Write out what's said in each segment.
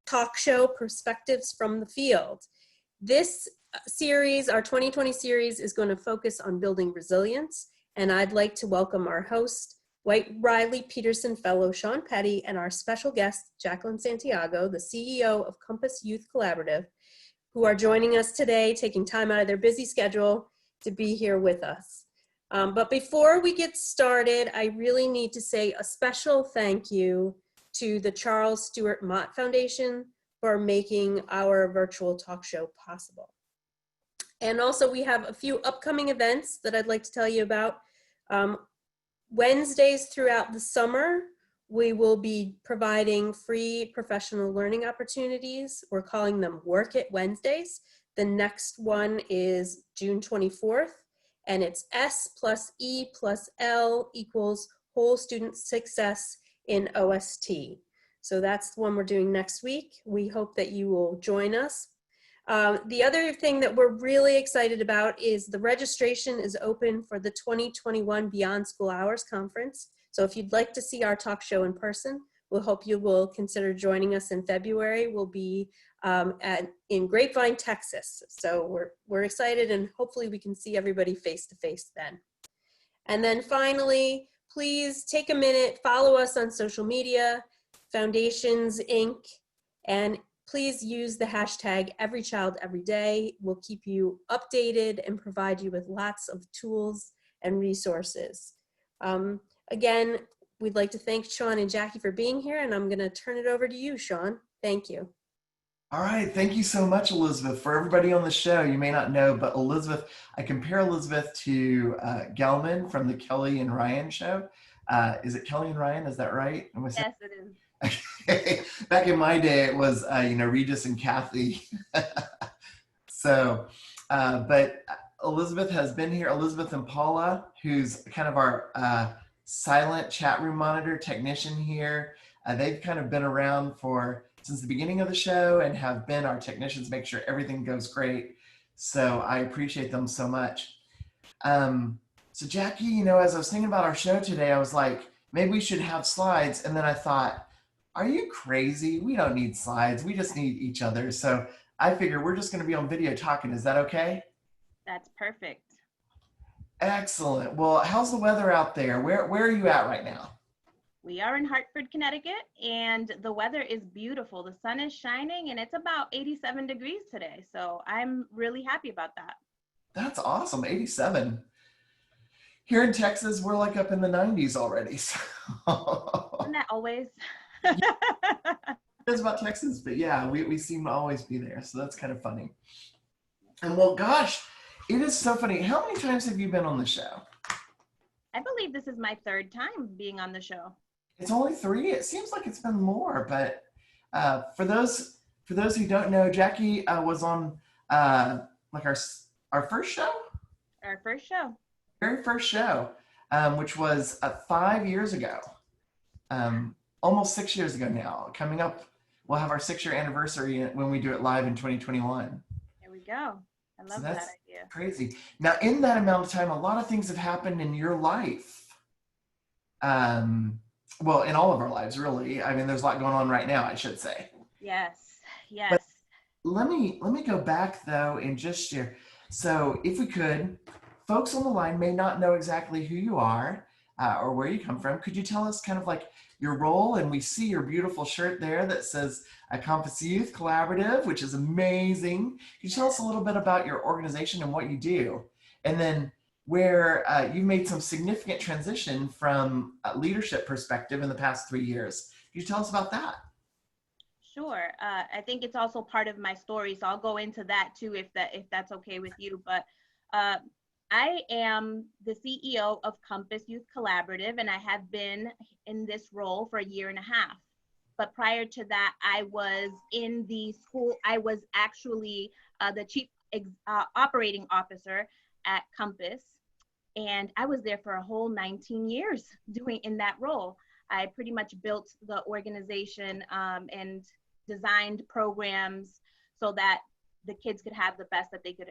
talk show, Perspectives from the Field. This series, our 2020 series, is going to focus on building resilience, and I'd like to welcome our host, White-Riley-Peterson Fellow Shawn Petty, and our special guest, Jacquelyn Santiago, the CEO of Compass Youth Collaborative, who are joining us today, taking time out of their busy schedule to be here with us. But before we get started, I really need to say a special thank you to the Charles Stewart Mott Foundation for making our virtual talk show possible. And also we have a few upcoming events that I'd like to tell you about. Wednesdays throughout the summer, we will be providing free professional learning opportunities. We're calling them Work It Wednesdays. The next one is June 24th, and it's S+E+L equals whole student success in OST. So that's the one we're doing next week. We hope that you will join us. The other thing that we're really excited about is the registration is open for the 2021 Beyond School Hours Conference. So if you'd like to see our talk show in person, we'll hope you will consider joining us in February. We'll be in Grapevine, Texas. So we're excited, and hopefully we can see everybody face to face then. And then finally, please take a minute, follow us on social media, Foundations Inc., and please use the hashtag EveryChildEveryday. We'll keep you updated and provide you with lots of tools and resources. Again, we'd like to thank Shawn and Jackie for being here, and I'm gonna turn it over to you, Shawn. Thank you. All right, thank you so much, Elizabeth. For everybody on the show, you may not know, but Elizabeth, I compare Elizabeth to Gelman from the Kelly and Ryan show. Is it Kelly and Ryan, is that right? Yes, it is. Okay. Back in my day, it was, Regis and Kathy. So, but Elizabeth has been here, Elizabeth and Paula, who's kind of our silent chat room monitor technician here. They've kind of been around since the beginning of the show and have been our technicians, make sure everything goes great. So I appreciate them so much. So Jackie, as I was thinking about our show today, I was like, maybe we should have slides. And then I thought, are you crazy? We don't need slides. We just need each other. So I figure we're just going to be on video talking. Is that okay? That's perfect. Excellent. Well, how's the weather out there? Where are you at right now? We are in Hartford, Connecticut, and the weather is beautiful. The sun is shining, and it's about 87 degrees today. So I'm really happy about that. That's awesome. 87. Here in Texas, we're like up in the 90s already. So. Isn't that always? It's about Texas, but yeah, we seem to always be there. So that's kind of funny. And well, gosh, it is so funny. How many times have you been on the show? I believe this is my third time being on the show. It's only 3. It seems like it's been more, but for those who don't know, Jackie was on like our first show. Our first show. Very first show, which was 5 years ago. Almost 6 years ago now. Coming up, we'll have our 6-year anniversary when we do it live in 2021. There we go. I love that idea. Crazy. Now, in that amount of time, a lot of things have happened in your life. Well, in all of our lives, really. I mean, there's a lot going on right now, I should say. Yes. Yes. But let me go back though and just share. So, if we could, folks on the line may not know exactly who you are or where you come from. Could you tell us kind of like your role? And we see your beautiful shirt there that says Compass Youth Collaborative, which is amazing. Can you tell us a little bit about your organization and what you do? And then where you made some significant transition from a leadership perspective in the past 3 years. Can you tell us about that? Sure. I think it's also part of my story, so I'll go into that too if that's okay with you. But I am the CEO of Compass Youth Collaborative, and I have been in this role for 1.5 years. But prior to that, I was in the school. I was actually the chief operating officer at Compass, and I was there for a whole 19 years doing in that role. I pretty much built the organization and designed programs so that the kids could have the best that they could,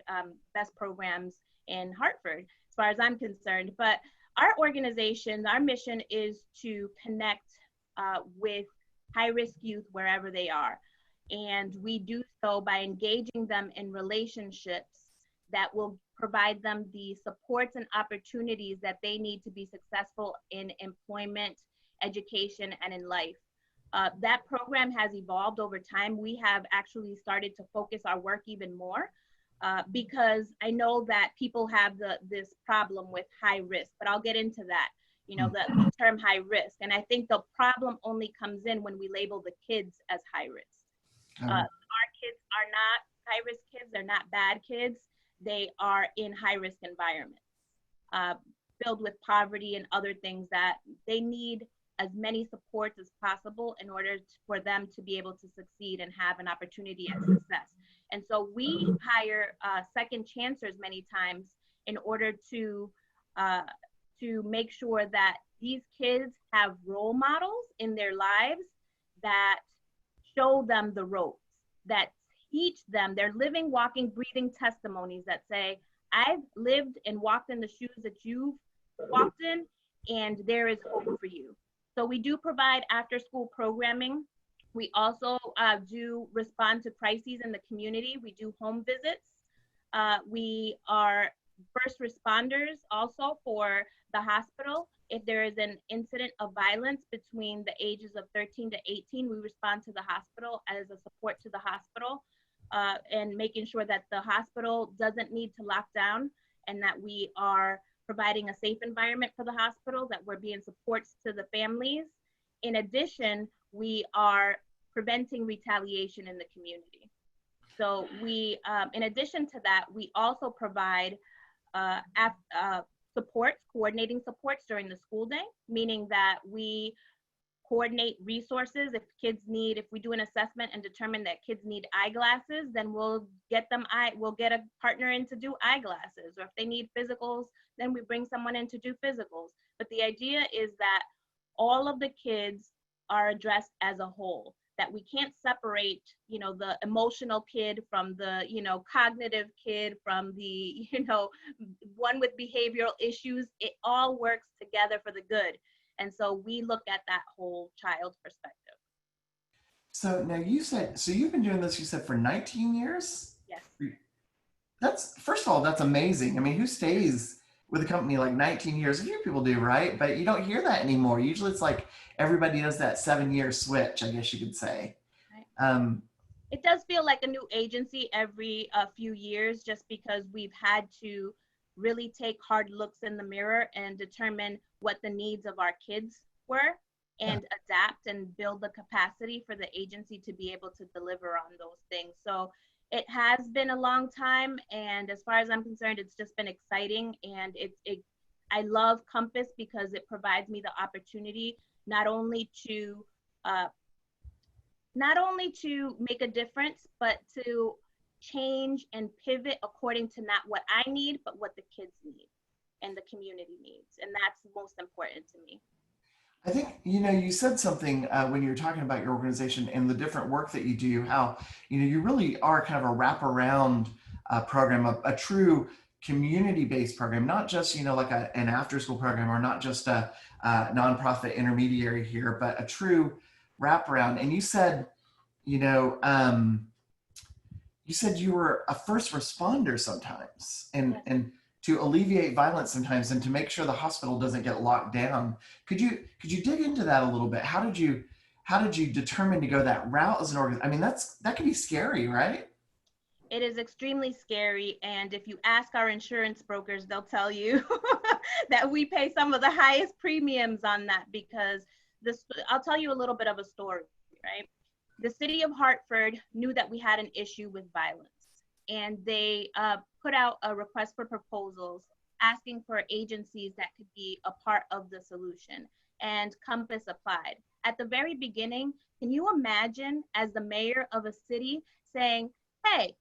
best programs in Hartford, as far as I'm concerned. But our organization, our mission is to connect with high-risk youth wherever they are. And we do so by engaging them in relationships that will provide them the supports and opportunities that they need to be successful in employment, education, and in life. That program has evolved over time. We have actually started to focus our work even more because I know that people have this problem with high risk, but I'll get into that, you know, the term high risk. And I think the problem only comes in when we label the kids as high risk. Our kids are not high risk kids, they're not bad kids. They are in high risk environments filled with poverty and other things that they need as many supports as possible in order for them to be able to succeed and have an opportunity at success. And so we hire second chancers many times in order to make sure that these kids have role models in their lives that show them the ropes, that teach them. They're living, walking, breathing testimonies that say, I've lived and walked in the shoes that you've walked in, and there is hope for you. So we do provide after school programming. We also do respond to crises in the community. We do home visits. We are first responders also for the hospital. If there is an incident of violence between the ages of 13 to 18, we respond to the hospital as a support to the hospital and making sure that the hospital doesn't need to lock down and that we are providing a safe environment for the hospital, that we're being supports to the families. In addition, we are preventing retaliation in the community. So we, in addition to that, we also provide supports, coordinating supports during the school day, meaning that we coordinate resources. If kids need, if we do an assessment and determine that kids need eyeglasses, then we'll get a partner in to do eyeglasses. Or if they need physicals, then we bring someone in to do physicals. But the idea is that all of the kids are addressed as a whole, that we can't separate, you know, the emotional kid from the, you know, cognitive kid from the, you know, one with behavioral issues. It all works together for the good. And so we look at that whole child perspective. So now you said, so you've been doing this, you said, for 19 years? Yes. That's, first of all, that's amazing. I mean, who stays with a company like 19 years? A few people do, right? But you don't hear that anymore. Usually it's like everybody does that 7-year switch, I guess you could say. Right. It does feel like a new agency every few years, just because we've had to really take hard looks in the mirror and determine what the needs of our kids were and adapt and build the capacity for the agency to be able to deliver on those things. So it has been a long time, and as far as I'm concerned, it's just been exciting. And I love Compass because it provides me the opportunity not only to make a difference, but to change and pivot according to not what I need, but what the kids need and the community needs. And that's most important to me. I think, you know, you said something when you were talking about your organization and the different work that you do, how, you know, you really are kind of a wraparound program, a true community-based program, not just, you know, like an after-school program, or not just a nonprofit intermediary here, but a true wraparound. And you said, you know, you said you were a first responder sometimes, and to alleviate violence sometimes, and to make sure the hospital doesn't get locked down. Could you dig into that a little bit? How did you determine to go that route as an organization? I mean, that can be scary, right? It is extremely scary. And if you ask our insurance brokers, they'll tell you that we pay some of the highest premiums on that, because I'll tell you a little bit of a story, right? The city of Hartford knew that we had an issue with violence, and they put out a request for proposals asking for agencies that could be a part of the solution, and Compass applied. At the very beginning, can you imagine, as the mayor of a city, saying, hey,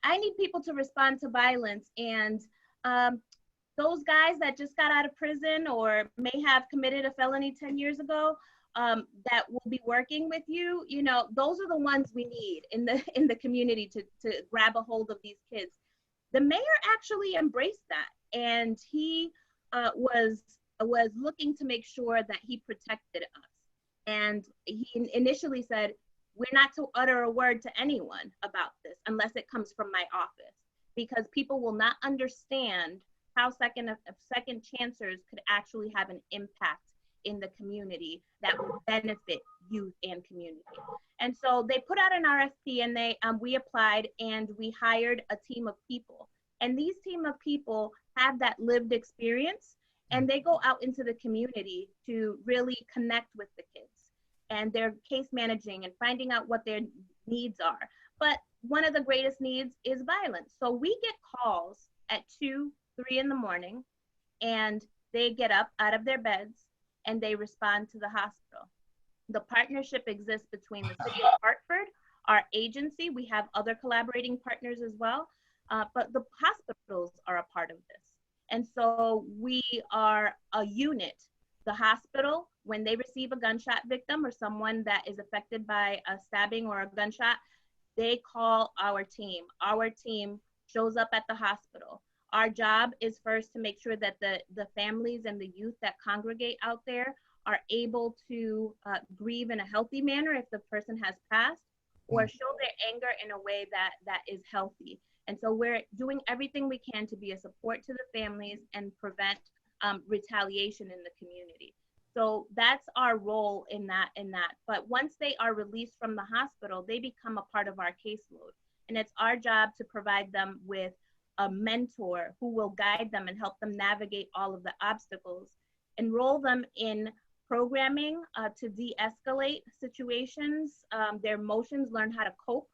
I need people to respond to violence, and those guys that just got out of prison or may have committed a felony 10 years ago, that will be working with you, you know, those are the ones we need in the community to grab a hold of these kids. The mayor actually embraced that, and he was looking to make sure that he protected us. And he initially said, we're not to utter a word to anyone about this unless it comes from my office, because people will not understand how second chancers could actually have an impact in the community that will benefit youth and community. And so they put out an RFP, and we applied, and we hired a team of people. And these team of people have that lived experience, and they go out into the community to really connect with the kids. And they're case managing and finding out what their needs are. But one of the greatest needs is violence. So we get calls at 2, 3 in the morning, and they get up out of their beds and they respond to the hospital. The partnership exists between the city of Hartford, our agency. We have other collaborating partners as well, but the hospitals are a part of this. And so we are a unit. The hospital, when they receive a gunshot victim or someone that is affected by a stabbing or a gunshot, they call our team. Our team shows up at the hospital. Our job is first to make sure that the families and the youth that congregate out there are able to grieve in a healthy manner if the person has passed, or show their anger in a way that is healthy. And so we're doing everything we can to be a support to the families and prevent retaliation in the community. So that's our role in that. But once they are released from the hospital, they become a part of our caseload. And it's our job to provide them with a mentor who will guide them and help them navigate all of the obstacles, enroll them in programming to de-escalate situations, their emotions, learn how to cope.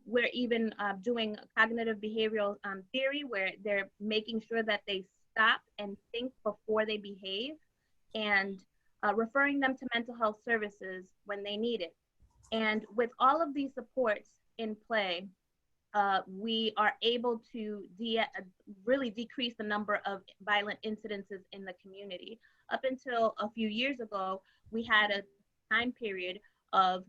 We're even doing cognitive behavioral theory, where they're making sure that they stop and think before they behave, and referring them to mental health services when they need it. And with all of these supports in play, we are able to really decrease the number of violent incidences in the community. Up until a few years ago, we had a time period of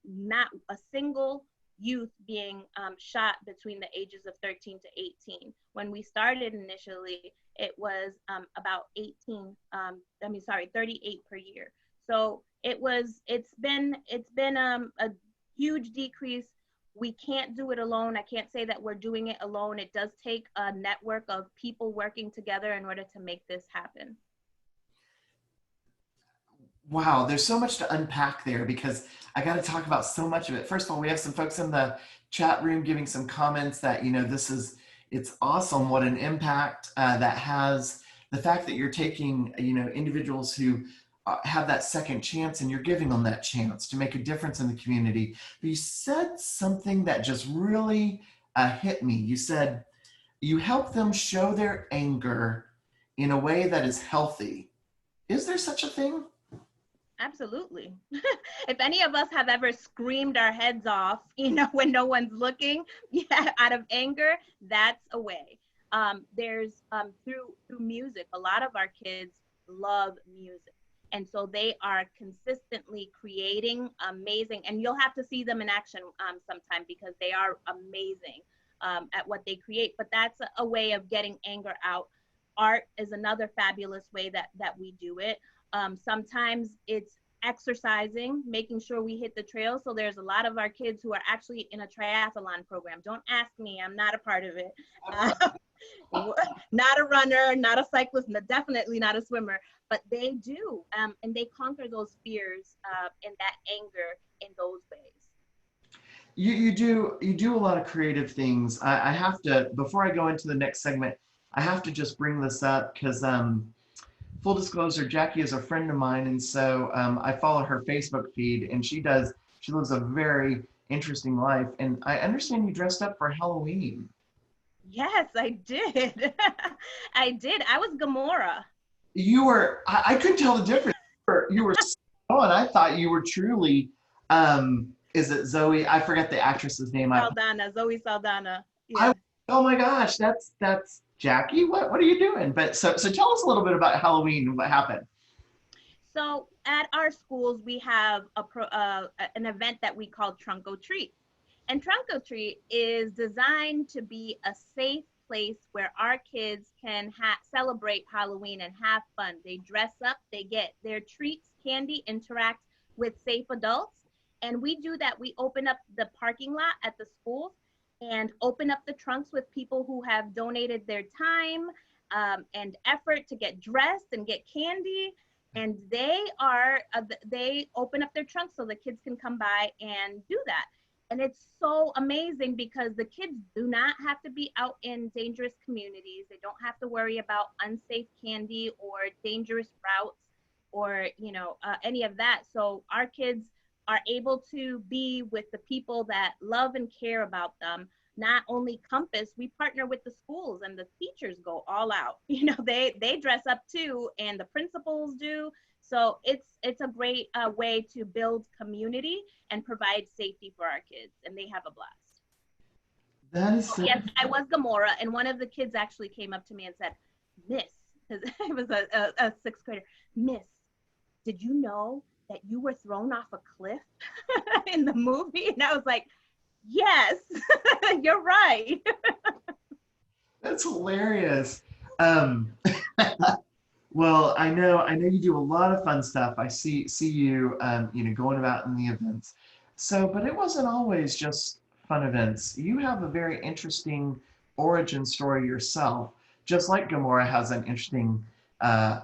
not a single youth being shot between the ages of 13 to 18. When we started initially, it was about 38 per year. So it's been a huge decrease. We can't do it alone. I can't say that we're doing it alone. It does take a network of people working together in order to make this happen. Wow, there's so much to unpack there, because I got to talk about so much of it. First of all, we have some folks in the chat room giving some comments that, it's awesome what an impact that has. The fact that you're taking, individuals who have that second chance, and you're giving them that chance to make a difference in the community. But you said something that just really hit me. You said you help them show their anger in a way that is healthy. Is there such a thing? Absolutely. If any of us have ever screamed our heads off, when no one's looking, out of anger, that's a way. There's through music, a lot of our kids love music. And so they are consistently creating amazing, and you'll have to see them in action sometime, because they are amazing at what they create. But that's a way of getting anger out. Art is another fabulous way that we do it. Sometimes it's exercising, making sure we hit the trail. So there's a lot of our kids who are actually in a triathlon program. Don't ask me, I'm not a part of it. Not a runner, not a cyclist, definitely not a swimmer, but they do, and they conquer those fears and that anger in those ways. You do a lot of creative things. I have to, before I go into the next segment, I have to just bring this up, because full disclosure, Jackie is a friend of mine, and so I follow her Facebook feed, and she lives a very interesting life. And I understand you dressed up for Halloween. Yes, I did. I did. I was Gamora. You were, I couldn't tell the difference. You were on. I thought you were truly, is it Zoe? I forget the actress's name. Zoe Saldana. Yeah. Oh my gosh, that's Jackie. What are you doing? But so tell us a little bit about Halloween and what happened. So at our schools, we have an event that we call Trunk or Treat. And Trunk or Treat is designed to be a safe place where our kids can celebrate Halloween and have fun. They dress up, they get their treats, candy, interact with safe adults, And we do that. We open up the parking lot at the schools and open up the trunks with people who have donated their time and effort to get dressed and get candy. And they open up their trunks so the kids can come by and do that. And it's so amazing because the kids do not have to be out in dangerous communities. They don't have to worry about unsafe candy or dangerous routes or, any of that. So our kids are able to be with the people that love and care about them. Not only Compass, we partner with the schools, and the teachers go all out. They dress up too, and the principals do. So it's a great way to build community and provide safety for our kids, and they have a blast. That is so. Yes, I was Gamora, and one of the kids actually came up to me and said, "Miss," because it was a sixth grader, "Miss, did you know that you were thrown off a cliff in the movie?" And I was like, "Yes, you're right." That's hilarious. Well, I know you do a lot of fun stuff. I see you, going about in the events. So, but it wasn't always just fun events. You have a very interesting origin story yourself, just like Gamora has an interesting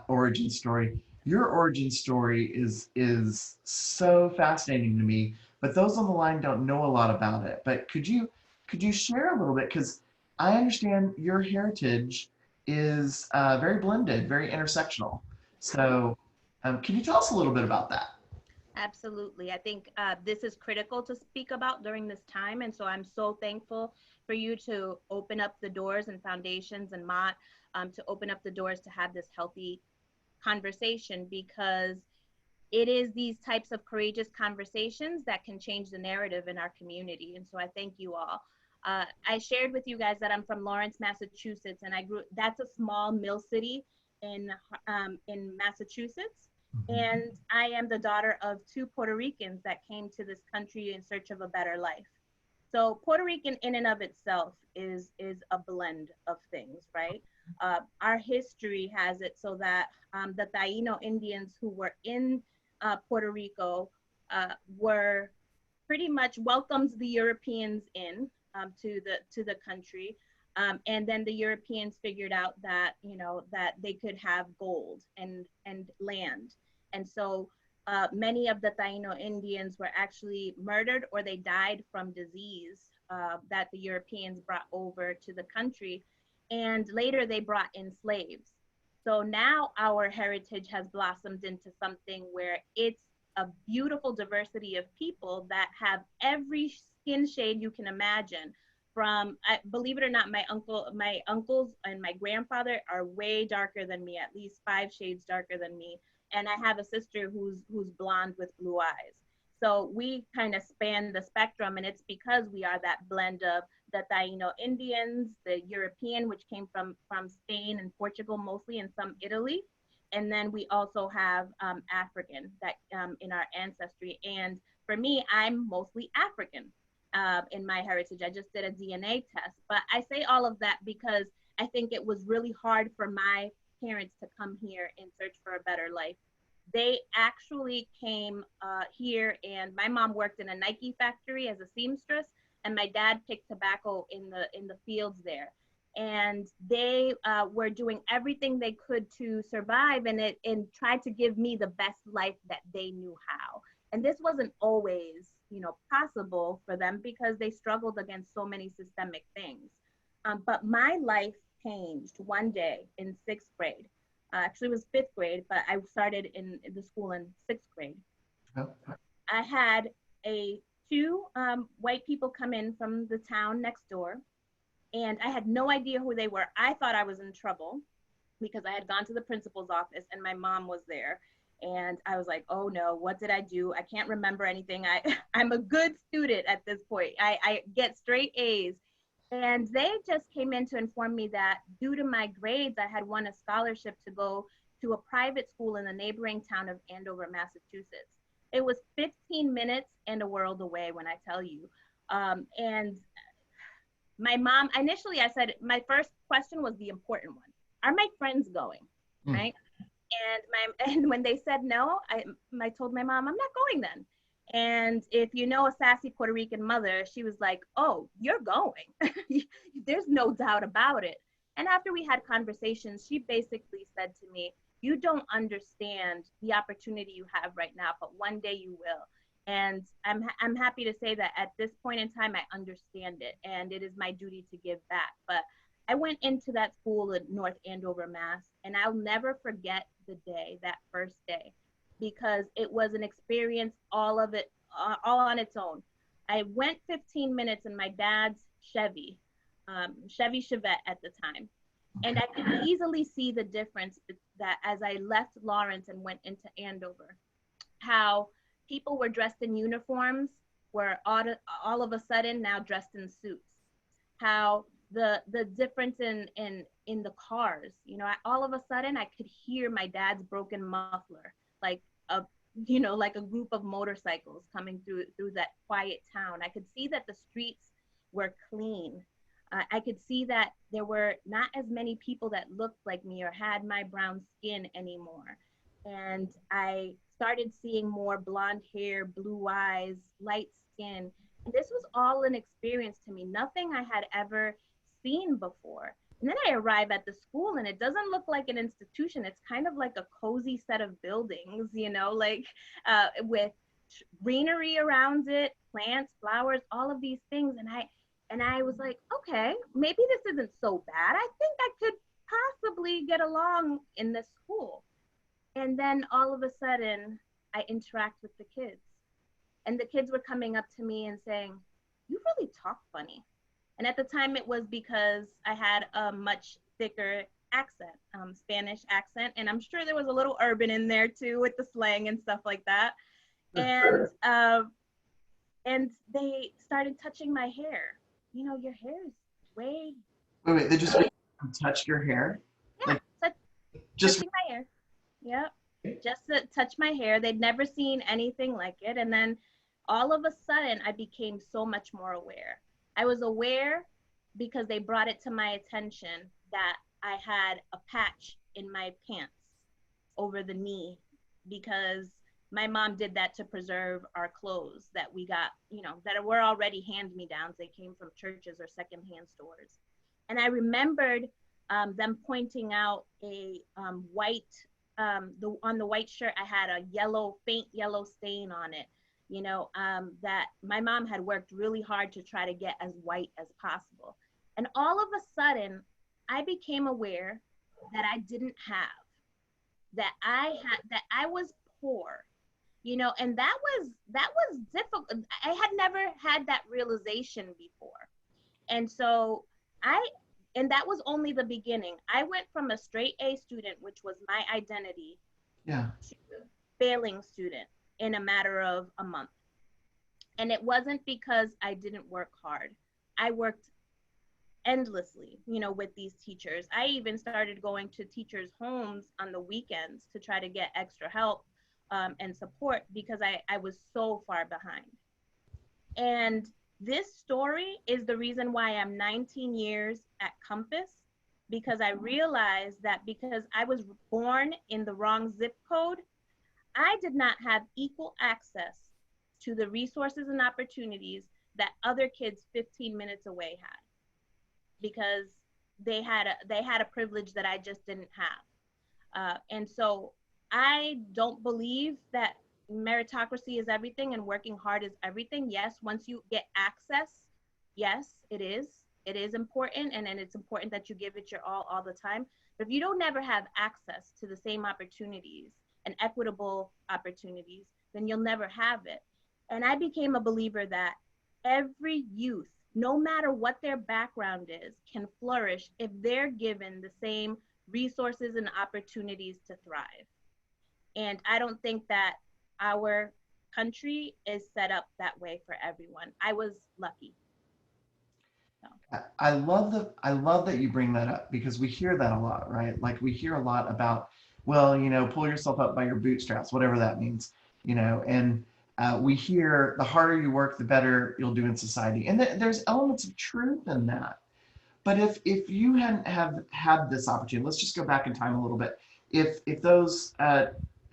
origin story. Your origin story is so fascinating to me, but those on the line don't know a lot about it. But could you share a little bit? Because I understand your heritage is very blended, very intersectional. So can you tell us a little bit about that? Absolutely. I think this is critical to speak about during this time. And so I'm so thankful for you to open up the doors, and foundations and Mott to open up the doors to have this healthy conversation, because it is these types of courageous conversations that can change the narrative in our community. And so I thank you all. I shared with you guys that I'm from Lawrence, Massachusetts, and that's a small mill city in Massachusetts. And I am the daughter of two Puerto Ricans that came to this country in search of a better life. So Puerto Rican in and of itself is a blend of things, right? Our history has it so that the Taino Indians who were in Puerto Rico were pretty much welcomed the Europeans in to the country. And then the Europeans figured out that, that they could have gold and land. And so many of the Taino Indians were actually murdered, or they died from disease that the Europeans brought over to the country. And later they brought in slaves. So now our heritage has blossomed into something where it's a beautiful diversity of people that have every skin shade you can imagine. From, believe it or not, my uncles and my grandfather are way darker than me, at least 5 shades darker than me. And I have a sister who's blonde with blue eyes. So we kind of span the spectrum, and it's because we are that blend of the Taino Indians, the European, which came from Spain and Portugal mostly, and some Italy. And then we also have African that in our ancestry. And for me, I'm mostly African in my heritage. I just did a DNA test. But I say all of that because I think it was really hard for my parents to come here in search for a better life. They actually came here, and my mom worked in a Nike factory as a seamstress, and my dad picked tobacco in the fields there. And they were doing everything they could to survive and tried to give me the best life that they knew how. And this wasn't always, possible for them because they struggled against so many systemic things. But my life changed one day in 6th grade. Actually, it was 5th grade, but I started in the school in 6th grade. Oh. I had two white people come in from the town next door, and I had no idea who they were. I thought I was in trouble because I had gone to the principal's office and my mom was there. And I was like, oh no, what did I do? I can't remember anything. I'm a good student at this point. I get straight A's. And they just came in to inform me that due to my grades, I had won a scholarship to go to a private school in the neighboring town of Andover, Massachusetts. It was 15 minutes and a world away when I tell you. And my mom, initially I said, my first question was the important one. Are my friends going, right? And when they said no, I told my mom, I'm not going then. And if you know a sassy Puerto Rican mother, she was like, oh, you're going. There's no doubt about it. And after we had conversations, she basically said to me, you don't understand the opportunity you have right now, but one day you will. And I'm happy to say that at this point in time, I understand it, and it is my duty to give back. But I went into that school in North Andover, Mass, and I'll never forget the day, that first day, because it was an experience, all of it, all on its own. I went 15 minutes in my dad's Chevy Chevette at the time. And I could easily see the difference that as I left Lawrence and went into Andover, how people were dressed in uniforms were all of a sudden now dressed in suits. How the difference in the cars, you know, all of a sudden I could hear my dad's broken muffler, like a like a group of motorcycles coming through that quiet town. I could see that the streets were clean. I could see that there were not as many people that looked like me or had my brown skin anymore. And I started seeing more blonde hair, blue eyes, light skin. And this was all an experience to me, nothing I had ever seen before. And then I arrive at the school and it doesn't look like an institution. It's kind of like a cozy set of buildings, you know, like with greenery around it, plants, flowers, all of these things. And I was like, okay, maybe this isn't so bad. I think I could possibly get along in this school. And then all of a sudden, I interact with the kids. And the kids were coming up to me and saying, you really talk funny. And at the time, it was because I had a much thicker accent, Spanish accent. And I'm sure there was a little urban in there too with the slang and stuff like that. And they started touching my hair. You know, your hair is way. Wait, they just touched your hair? Yeah, like, just touching my hair. Yep, just to touch my hair. They'd never seen anything like it. And then all of a sudden, I became so much more aware. I was aware because they brought it to my attention that I had a patch in my pants over the knee because my mom did that to preserve our clothes that we got, you know, that were already hand-me-downs. They came from churches or secondhand stores. And I remembered them pointing out a white, on the white shirt, I had a faint yellow stain on it, you know, that my mom had worked really hard to try to get as white as possible. And all of a sudden, I became aware that I didn't have, that I was poor. You know, and that was difficult. I had never had that realization before. And so and that was only the beginning. I went from a straight A student, which was my identity, to failing student in a matter of a month. And it wasn't because I didn't work hard. I worked endlessly, you know, with these teachers. I even started going to teachers' homes on the weekends to try to get extra help and support because I was so far behind. And this story is the reason why I'm 19 years at Compass, because I realized that because I was born in the wrong zip code, I did not have equal access to the resources and opportunities that other kids 15 minutes away had, because they had a privilege that I just didn't have. And so I don't believe that meritocracy is everything and working hard is everything. Yes, once you get access, yes, it is. It is important, and it's important that you give it your all the time. But if you don't never have access to the same opportunities and equitable opportunities, then you'll never have it. And I became a believer that every youth, no matter what their background is, can flourish if they're given the same resources and opportunities to thrive. And I don't think that our country is set up that way for everyone. I was lucky. So. I love that you bring that up, because we hear that a lot, right? Like we hear a lot about, well, you know, pull yourself up by your bootstraps, whatever that means, you know, and we hear the harder you work, the better you'll do in society. And there's elements of truth in that. But if you hadn't have had this opportunity, let's just go back in time a little bit. If those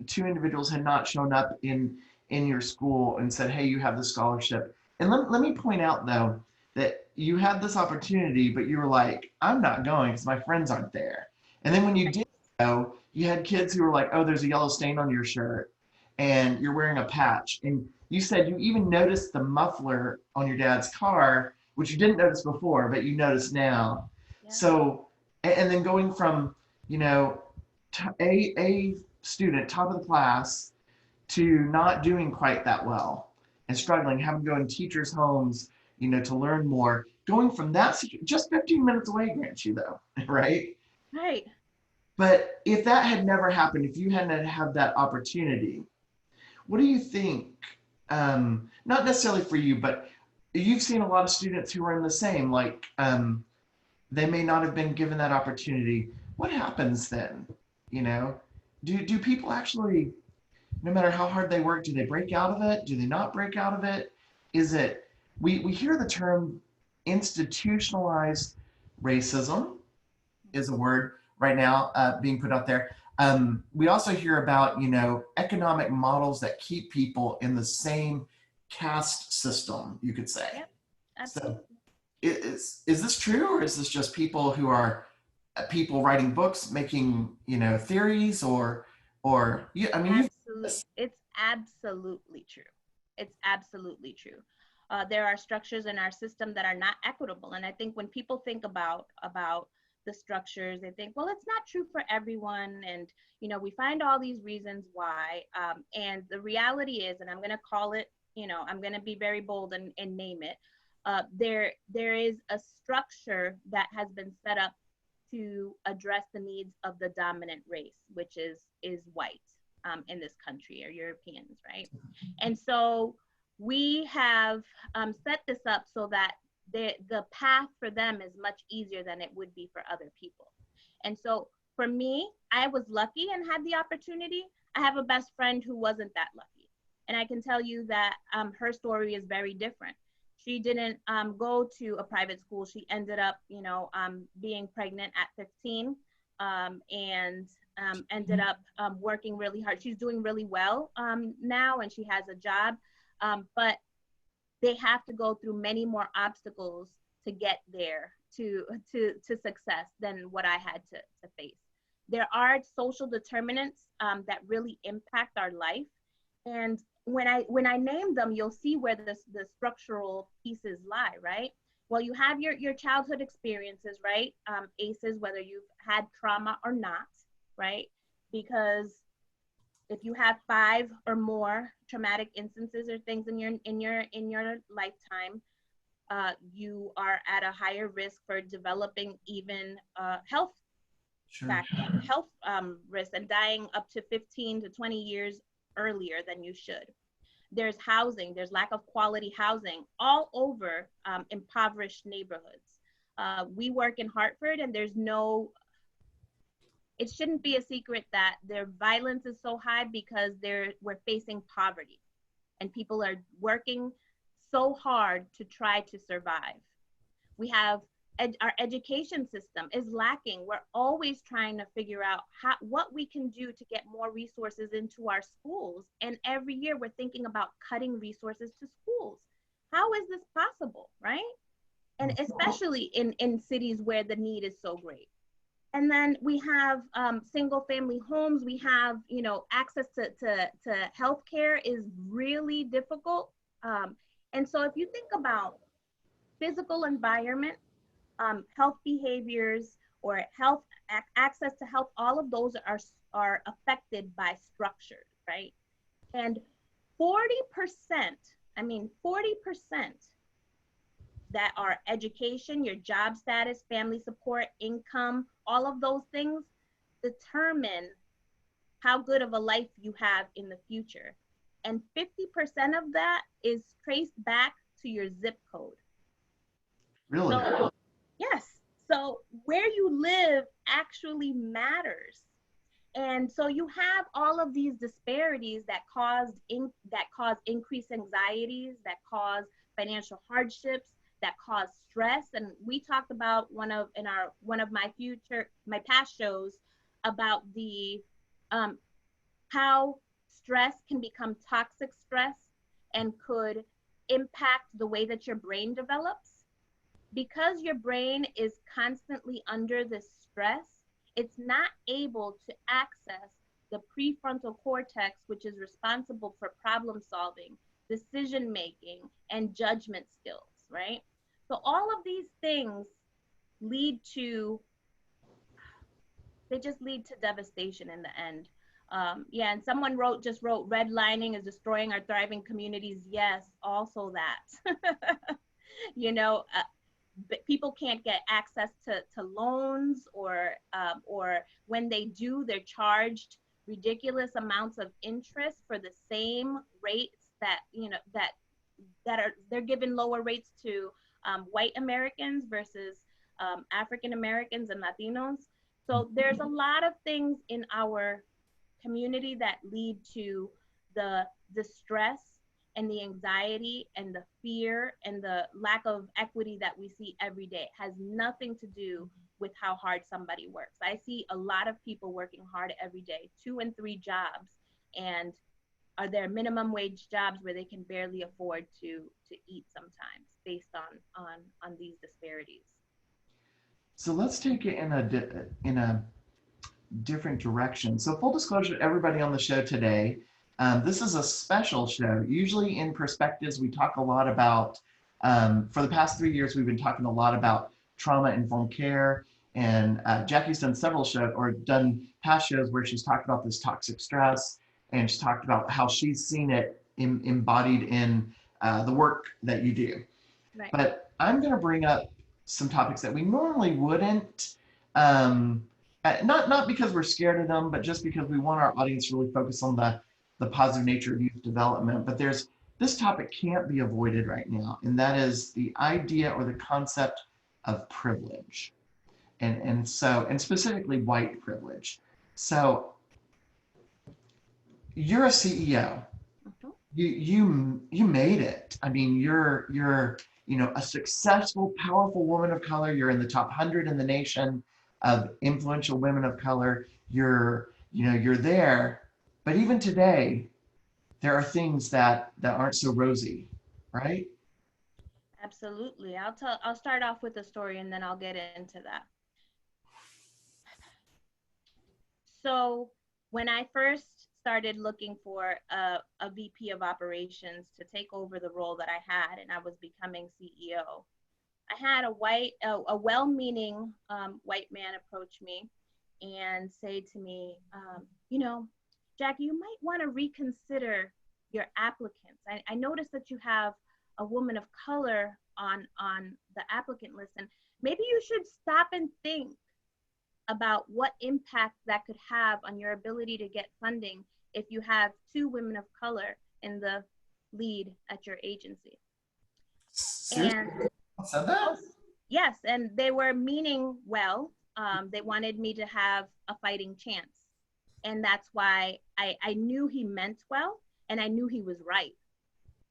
two individuals had not shown up in in your school and said, hey, you have the scholarship. And let me point out though, that you had this opportunity, but you were like, I'm not going because my friends aren't there. And then when you did go, you had kids who were like, oh, there's a yellow stain on your shirt and you're wearing a patch. And you said you even noticed the muffler on your dad's car, which you didn't notice before, but you notice now. Yeah. So, and then going from, you know, a student, top of the class, to not doing quite that well and struggling, having to go in teachers' homes, you know, to learn more. Going from that, just 15 minutes away, grant you though, right? Right. But if that had never happened, if you hadn't had that opportunity, what do you think? Not necessarily for you, but you've seen a lot of students who are in the same, like they may not have been given that opportunity. What happens then? You know, do people actually, no matter how hard they work, do they break out of it? Do they not break out of it? Is it, we hear the term institutionalized racism is a word right now being put out there. We also hear about, you know, economic models that keep people in the same caste system, you could say. Yep. So Absolutely. is this true, or is this just people who are people writing books, making, you know, theories, or yeah, I mean, Absolutely. It's absolutely true. It's absolutely true. There are structures in our system that are not equitable. And I think when people think about the structures, they think, well, it's not true for everyone. And, you know, we find all these reasons why. And the reality is, and I'm going to call it, you know, I'm going to be very bold and name it. There is a structure that has been set up to address the needs of the dominant race, which is white in this country, or Europeans, right? And so we have set this up so that the path for them is much easier than it would be for other people. And so for me, I was lucky and had the opportunity. I have a best friend who wasn't that lucky. And I can tell you that her story is very different. She didn't go to a private school. She ended up, you know, being pregnant at 15 and ended up working really hard. She's doing really well now, and she has a job, but they have to go through many more obstacles to get there to success than what I had to face. There are social determinants that really impact our life, and when I name them, you'll see where the structural pieces lie, right? Well, you have your childhood experiences, right? ACEs, whether you've had trauma or not, right? Because if you have 5 or more traumatic instances or things in your lifetime, you are at a higher risk for developing even health risks and dying up to 15 to 20 years earlier than you should. There's housing, there's lack of quality housing all over impoverished neighborhoods. We work in Hartford, and it shouldn't be a secret that their violence is so high because we're facing poverty, and people are working so hard to try to survive. We have our education system is lacking. We're always trying to figure out what we can do to get more resources into our schools. And every year we're thinking about cutting resources to schools. How is this possible, right? And especially in cities where the need is so great. And then we have single family homes. We have, you know, access to healthcare is really difficult. And so if you think about physical environment, health behaviors, or health access to health, all of those are affected by structures, right? And 40%, 40% that are education, your job status, family support, income, all of those things determine how good of a life you have in the future. And 50% of that is traced back to your zip code. really? So, yes. So where you live actually matters. And so you have all of these disparities that cause increased anxieties, that cause financial hardships, that cause stress. And we talked about one of my past shows about the how stress can become toxic stress and could impact the way that your brain develops. Because your brain is constantly under this stress, it's not able to access the prefrontal cortex, which is responsible for problem solving, decision making, and judgment skills, right? So all of these things lead to, they just lead to devastation in the end. Yeah, and someone just wrote, redlining is destroying our thriving communities. Yes, also that. You know, people can't get access to loans, or when they do, they're charged ridiculous amounts of interest for the same rates that, you know, they're given lower rates to white Americans versus African Americans and Latinos. So there's a lot of things in our community that lead to the stress and the anxiety and the fear and the lack of equity that we see every day. It has nothing to do with how hard somebody works. I see a lot of people working hard every day, 2 and 3 jobs, and are there minimum wage jobs where they can barely afford to eat sometimes, based on these disparities. So let's take it in a different direction. So full disclosure to everybody on the show today, this is a special show. Usually in Perspectives, we talk a lot about, for the past 3 years, we've been talking a lot about trauma-informed care, and Jackie's done several shows, or done past shows where she's talked about this toxic stress, and she's talked about how she's seen it embodied in the work that you do. Right. But I'm gonna bring up some topics that we normally wouldn't, not because we're scared of them, but just because we want our audience to really focus on the positive nature of youth development. But this topic can't be avoided right now, and that is the idea or the concept of privilege, and specifically white privilege. So you're a CEO. You made it. I mean, you're a successful, powerful woman of color. You're in the top 100 in the nation of influential women of color. You're there. But even today, there are things that aren't so rosy, right? Absolutely. I'll start off with a story and then I'll get into that. So when I first started looking for a VP of operations to take over the role that I had, and I was becoming CEO, I had a well-meaning white man approach me and say to me, Jackie, you might want to reconsider your applicants. I noticed that you have a woman of color on the applicant list, and maybe you should stop and think about what impact that could have on your ability to get funding if you have 2 women of color in the lead at your agency. Seriously? And Said that? yes, and they were meaning well. They wanted me to have a fighting chance. And that's why I knew he meant well, and I knew he was right.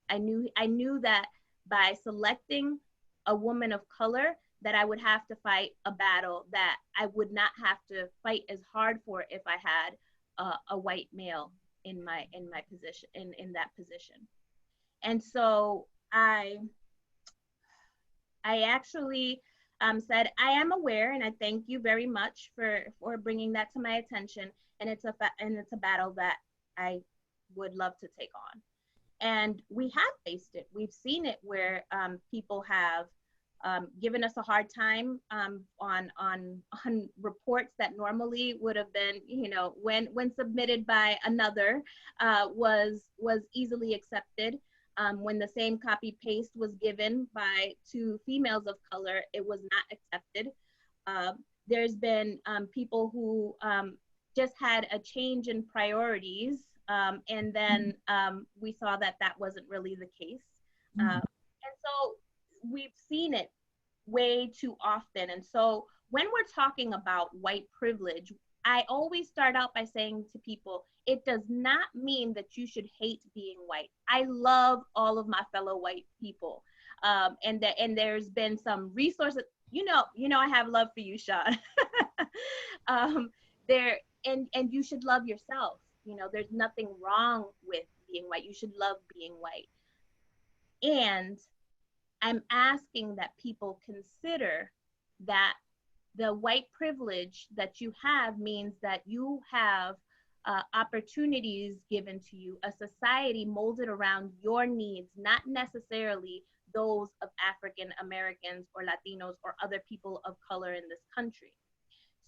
I knew that by selecting a woman of color, that I would have to fight a battle that I would not have to fight as hard for if I had a white male in my position, in that position. And so I actually said, I am aware, and I thank you very much for bringing that to my attention. And it's a battle that I would love to take on. And we have faced it. We've seen it where people have given us a hard time on reports that normally would have been, when submitted by another, was easily accepted. When the same copy paste was given by 2 females of color, it was not accepted. There's been people who just had a change in priorities, and then we saw that wasn't really the case. And so we've seen it way too often. And so when we're talking about white privilege, I always start out by saying to people, it does not mean that you should hate being white. I love all of my fellow white people. And there's been some resources, I have love for you, Shawn. And you should love yourself. You know, there's nothing wrong with being white. You should love being white. And I'm asking that people consider that the white privilege that you have means that you have opportunities given to you, a society molded around your needs, not necessarily those of African Americans or Latinos or other people of color in this country.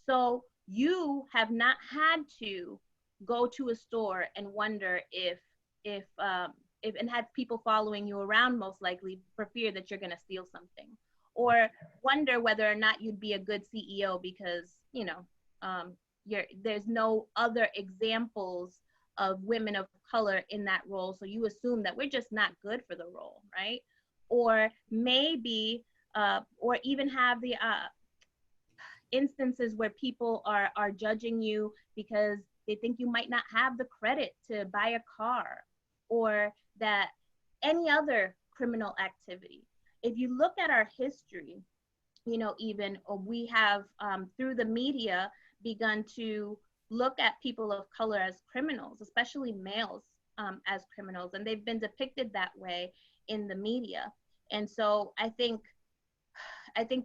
So you have not had to go to a store and wonder if and have people following you around, most likely for fear that you're going to steal something, or wonder whether or not you'd be a good CEO because there's no other examples of women of color in that role, so you assume that we're just not good for the role, right? Or maybe or even have the instances where people are judging you because they think you might not have the credit to buy a car, or that any other criminal activity. If you look at our history, even we have through the media begun to look at people of color as criminals, especially males as criminals, and they've been depicted that way in the media. And so I think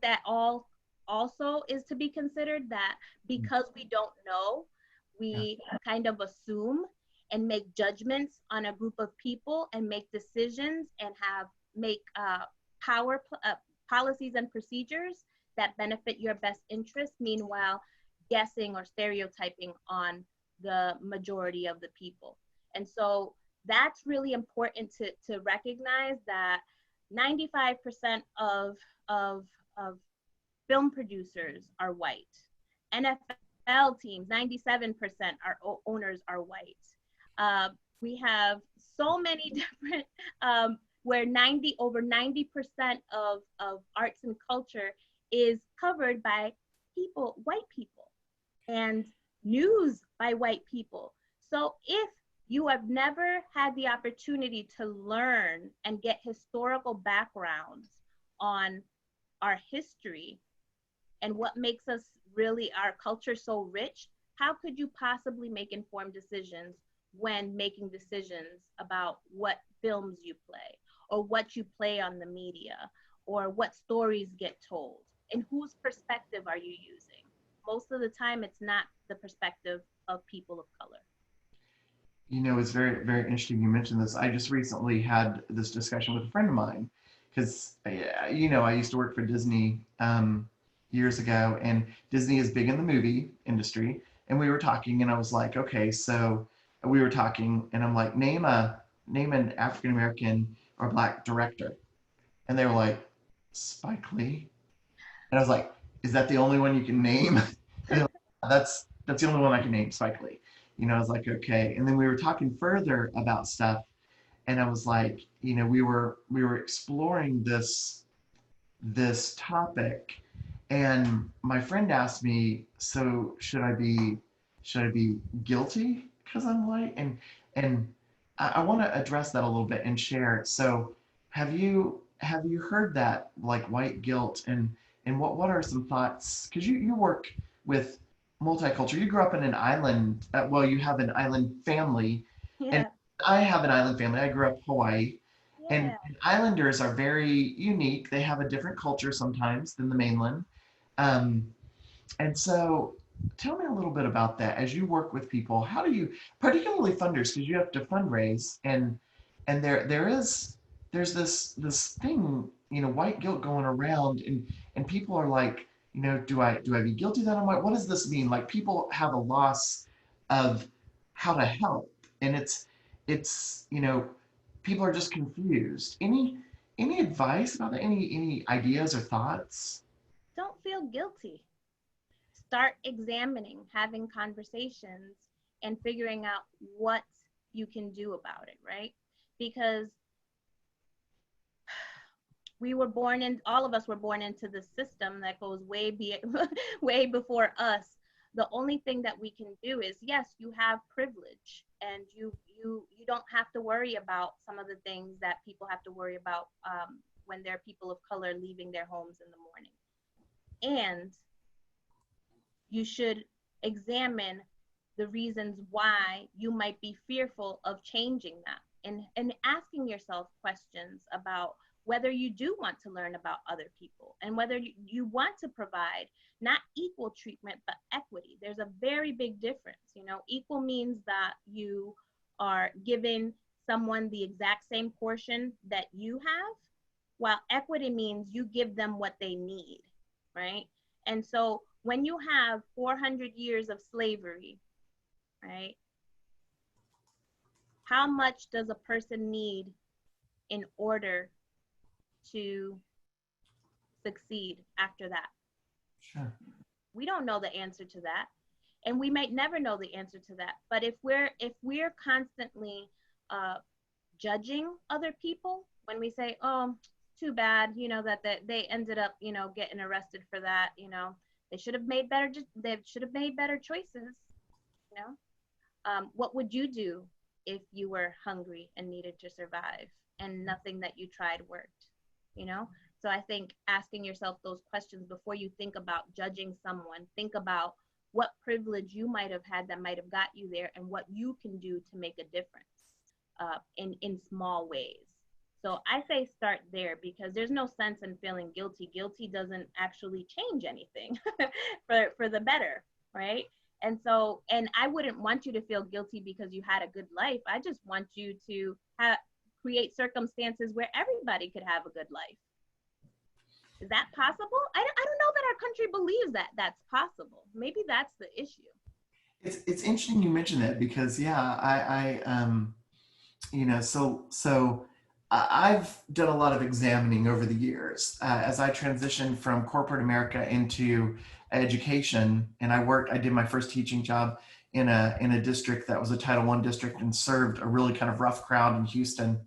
that also is to be considered, that because we don't know, we kind of assume and make judgments on a group of people and make decisions and make policies and procedures that benefit your best interest, meanwhile guessing or stereotyping on the majority of the people. And so that's really important to recognize, that 95% of film producers are white. NFL teams, 97% owners are white. We have so many different, where over 90% of arts and culture is covered by white people, and news by white people. So if you have never had the opportunity to learn and get historical backgrounds on our history and what makes us really, our culture so rich, how could you possibly make informed decisions when making decisions about what films you play, or what you play on the media, or what stories get told, and whose perspective are you using? Most of the time, it's not the perspective of people of color. It's very, very interesting you mentioned this. I just recently had this discussion with a friend of mine because, I used to work for Disney years ago, and Disney is big in the movie industry. And we were talking, and I was like, okay, so we were talking, and I'm like, name an African American or Black director. And they were like, Spike Lee. And I was like, is that the only one you can name? Like, that's the only one I can name, Spike Lee. I was like, okay. And then we were talking further about stuff, and I was like, we were exploring this topic, and my friend asked me, so should I be guilty because I'm white? And I want to address that a little bit and share. So have you heard that, like, white guilt, and what are some thoughts? Because you work with multicultural. You grew up in an island. Well, you have an island family, and I have an island family. I grew up Hawaii, and islanders are very unique. They have a different culture sometimes than the mainland, and so tell me a little bit about that. As you work with people, how do you, particularly funders, because you have to fundraise, and there's this thing, white guilt going around, and people are like, do I be guilty that I'm white? What does this mean? Like, people have a loss of how to help, and it's people are just confused. Any advice about that? Any ideas or thoughts? Don't feel guilty. Start examining, having conversations, and figuring out what you can do about it, right? Because all of us were born into the system that goes way before us. The only thing that we can do is, yes, you have privilege, and you don't have to worry about some of the things that people have to worry about when they're people of color leaving their homes in the morning. And you should examine the reasons why you might be fearful of changing that, and asking yourself questions about whether you do want to learn about other people, and whether you want to provide not equal treatment, but equity. There's a very big difference. You know, equal means that you are giving someone the exact same portion that you have, while equity means you give them what they need, right? And so when you have 400 years of slavery, right, how much does a person need in order to succeed after that? Sure. We don't know the answer to that, and we might never know the answer to that. But if we're constantly judging other people, when we say, oh, too bad, you know, that they ended up, you know, getting arrested for that, you know, they should have made better choices, you know. What would you do if you were hungry and needed to survive and nothing that you tried worked, you know? So I think asking yourself those questions before you think about judging someone, think about what privilege you might have had that might have got you there, and what you can do to make a difference in small ways. So I say start there, because there's no sense in feeling guilty. Guilty doesn't actually change anything for the better, right? And so, and I wouldn't want you to feel guilty because you had a good life. I just want you to create circumstances where everybody could have a good life. Is that possible? I don't know that our country believes that that's possible. Maybe that's the issue. It's interesting you mentioned that, because I you know, so I've done a lot of examining over the years as I transitioned from corporate America into education, and I did my first teaching job in a district that was a Title I district and served a really kind of rough crowd in Houston.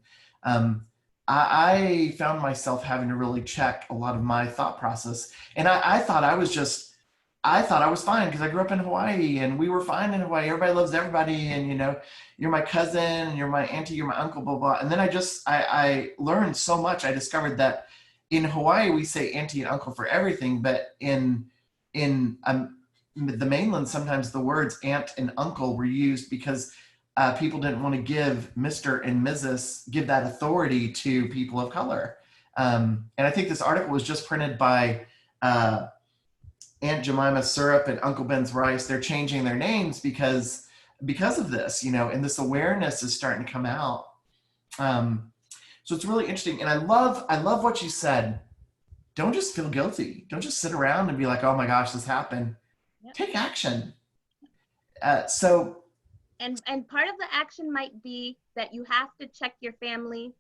I found myself having to really check a lot of my thought process, and I thought I was fine because I grew up in Hawaii and we were fine in Hawaii. Everybody loves everybody, and you know, you're my cousin, and you're my auntie, you're my uncle, blah, blah. And then I learned so much. I discovered that in Hawaii, we say auntie and uncle for everything, but in the mainland, sometimes the words aunt and uncle were used because people didn't want to give Mr. and Mrs., give that authority to people of color. And I think this article was just printed by Aunt Jemima Syrup and Uncle Ben's Rice. They're changing their names because of this, you know, and this awareness is starting to come out. So it's really interesting. And I love what you said. Don't just feel guilty. Don't just sit around and be like, oh my gosh, this happened. Yep. Take action. And part of the action might be that you have to check your family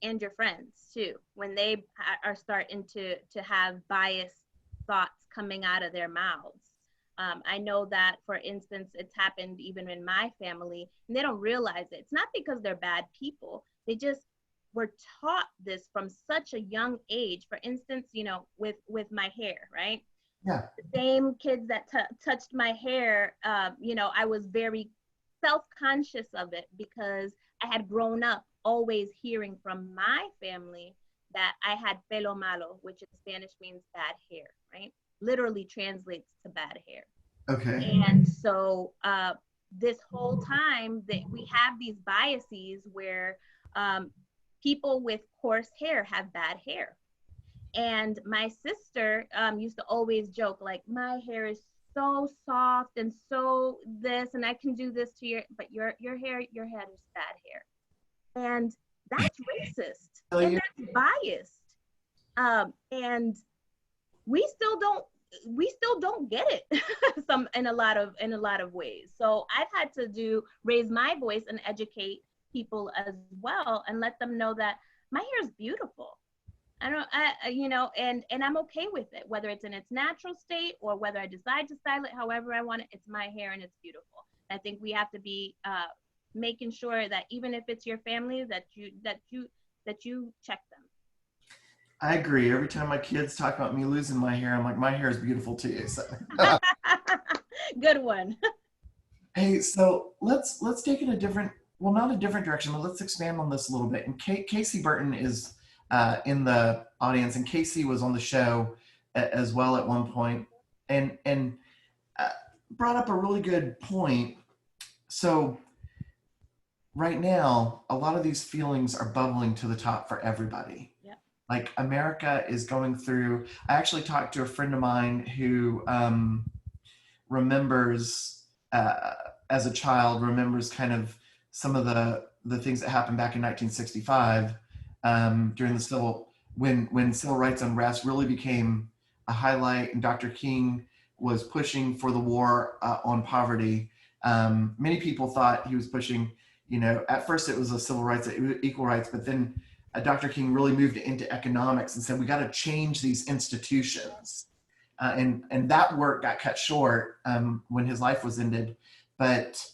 and your friends too, when they are starting to have biased thoughts coming out of their mouths. I know that, for instance, it's happened even in my family, and they don't realize it. It's not because they're bad people. They just were taught this from such a young age. For instance, you know, with my hair, right? Yeah. The same kids that touched my hair, you know, I was very self-conscious of it because I had grown up always hearing from my family that I had pelo malo, which in Spanish means bad hair, right? Literally translates to bad hair. Okay. And so this whole time that we have these biases where people with coarse hair have bad hair. And my sister used to always joke, like, my hair is so soft and so this, and I can do this to but your hair is bad hair. And that's racist, and that's biased. And we still don't get it in a lot of ways. So I've had to raise my voice and educate people as well, and let them know that my hair is beautiful. You know, and I'm okay with it, whether it's in its natural state or whether I decide to style it however I want it. It's my hair and it's beautiful. I think we have to be making sure that even if it's your family, that you check them. I agree. Every time my kids talk about me losing my hair, I'm like, my hair is beautiful too. So. Good one. Hey, so let's take it not a different direction, but let's expand on this a little bit. And Casey Burton is in the audience, and Casey was on the show as well at one point. And brought up a really good point. So right now, a lot of these feelings are bubbling to the top for everybody. Yep. Like America is going through, I actually talked to a friend of mine who remembers as a child, remembers kind of some of the things that happened back in 1965 during the when civil rights unrest really became a highlight, and Dr. King was pushing for the war on poverty. Many people thought he was pushing, at first it was a civil rights, equal rights, but then Dr. King really moved into economics and said, we got to change these institutions. And that work got cut short when his life was ended. But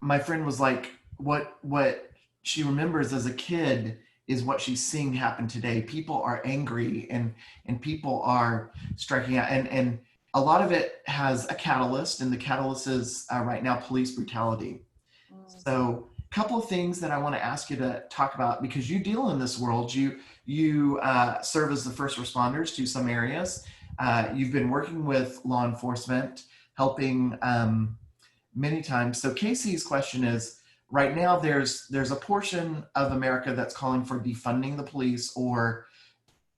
my friend was like, what she remembers as a kid is what she's seeing happen today. People are angry and people are striking out. And a lot of it has a catalyst, and the catalyst is right now police brutality. So a couple of things that I want to ask you to talk about, because you deal in this world. You serve as the first responders to some areas. You've been working with law enforcement, helping many times. So Casey's question is, right now there's a portion of America that's calling for defunding the police,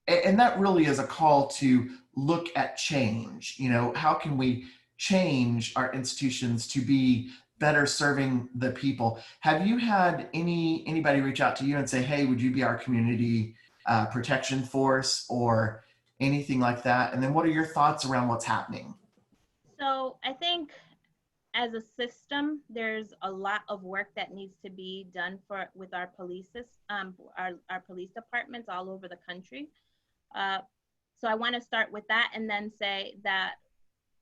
and that really is a call to look at change. How can we change our institutions to be better serving the people? Have you had anybody reach out to you and say, hey, would you be our community protection force or anything like that? And then what are your thoughts around what's happening? So I think as a system, there's a lot of work that needs to be done with our police, our police departments all over the country. So I want to start with that and then say that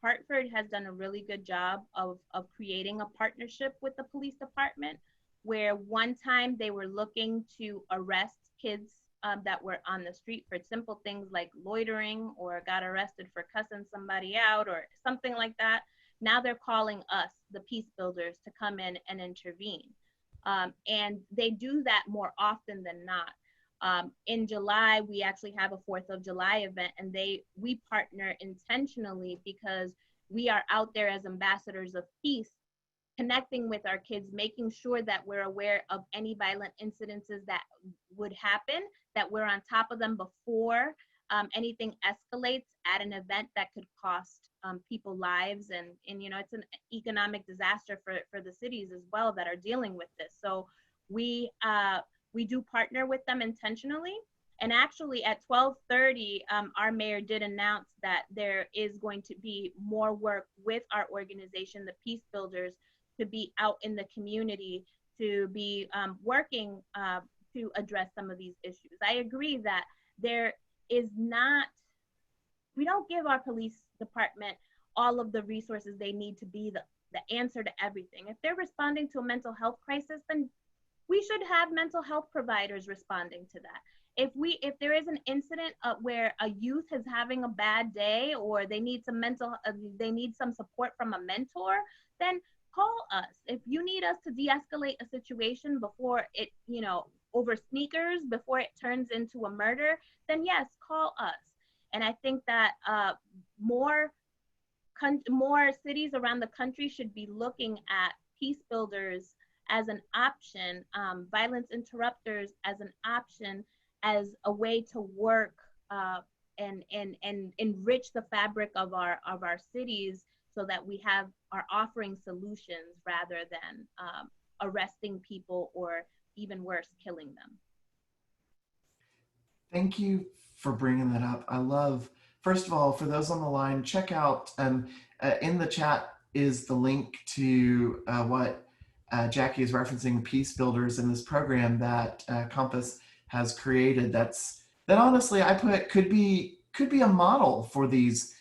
Hartford has done a really good job of creating a partnership with the police department, where one time they were looking to arrest kids that were on the street for simple things like loitering, or got arrested for cussing somebody out or something like that. Now they're calling us, the peace builders, to come in and intervene. And they do that more often than not. In July, we actually have a 4th of July event, and we partner intentionally because we are out there as ambassadors of peace, connecting with our kids, making sure that we're aware of any violent incidences that would happen, that we're on top of them before anything escalates at an event that could cost people lives. And it's an economic disaster for the cities as well that are dealing with this. So we do partner with them intentionally. And actually at 12:30, our mayor did announce that there is going to be more work with our organization, the Peace Builders, to be out in the community, to be working to address some of these issues. I agree that we don't give our police department all of the resources they need to be the answer to everything. If they're responding to a mental health crisis, then we should have mental health providers responding to that. If there is an incident where a youth is having a bad day, or they need some support from a mentor, then call us. If you need us to de-escalate a situation before it, over sneakers, before it turns into a murder, then yes, call us. And I think that more cities around the country should be looking at peace builders as an option, violence interrupters as an option, as a way to work and enrich the fabric of our cities, so that we are offering solutions rather than arresting people, or even worse, killing them. Thank you for bringing that up. I love, first of all, for those on the line, check out in the chat is the link to what Jackie is referencing, Peace Builders, in this program that Compass has created. That honestly I put could be a model for these,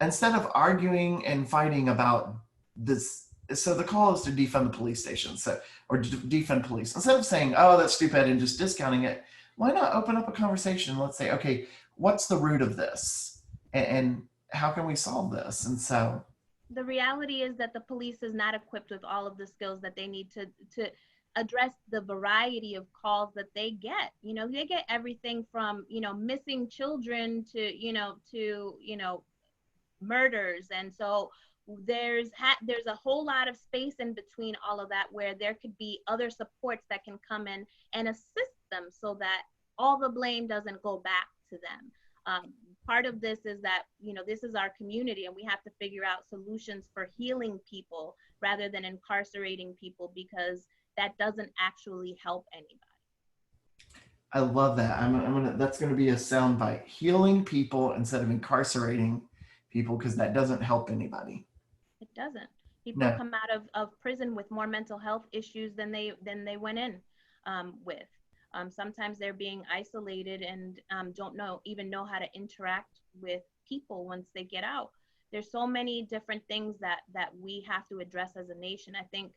instead of arguing and fighting about this. So the call is to defund the police stations, or defund police. Instead of saying, oh, that's stupid, and just discounting it, why not open up a conversation? Let's say, okay, what's the root of this? And how can we solve this? And so the reality is that the police is not equipped with all of the skills that they need to address the variety of calls that they get. They get everything from, missing children to murders. And so there's a whole lot of space in between all of that where there could be other supports that can come in and assist them so that all the blame doesn't go back to them. Part of this is that, you know, this is our community and we have to figure out solutions for healing people rather than incarcerating people, because that doesn't actually help anybody. I love that. That's gonna be a soundbite. Healing people instead of incarcerating people, because that doesn't help anybody. It doesn't. People No. come out of prison with more mental health issues than they went in with. Sometimes they're being isolated and don't even know how to interact with people once they get out. There's so many different things that we have to address as a nation. I think,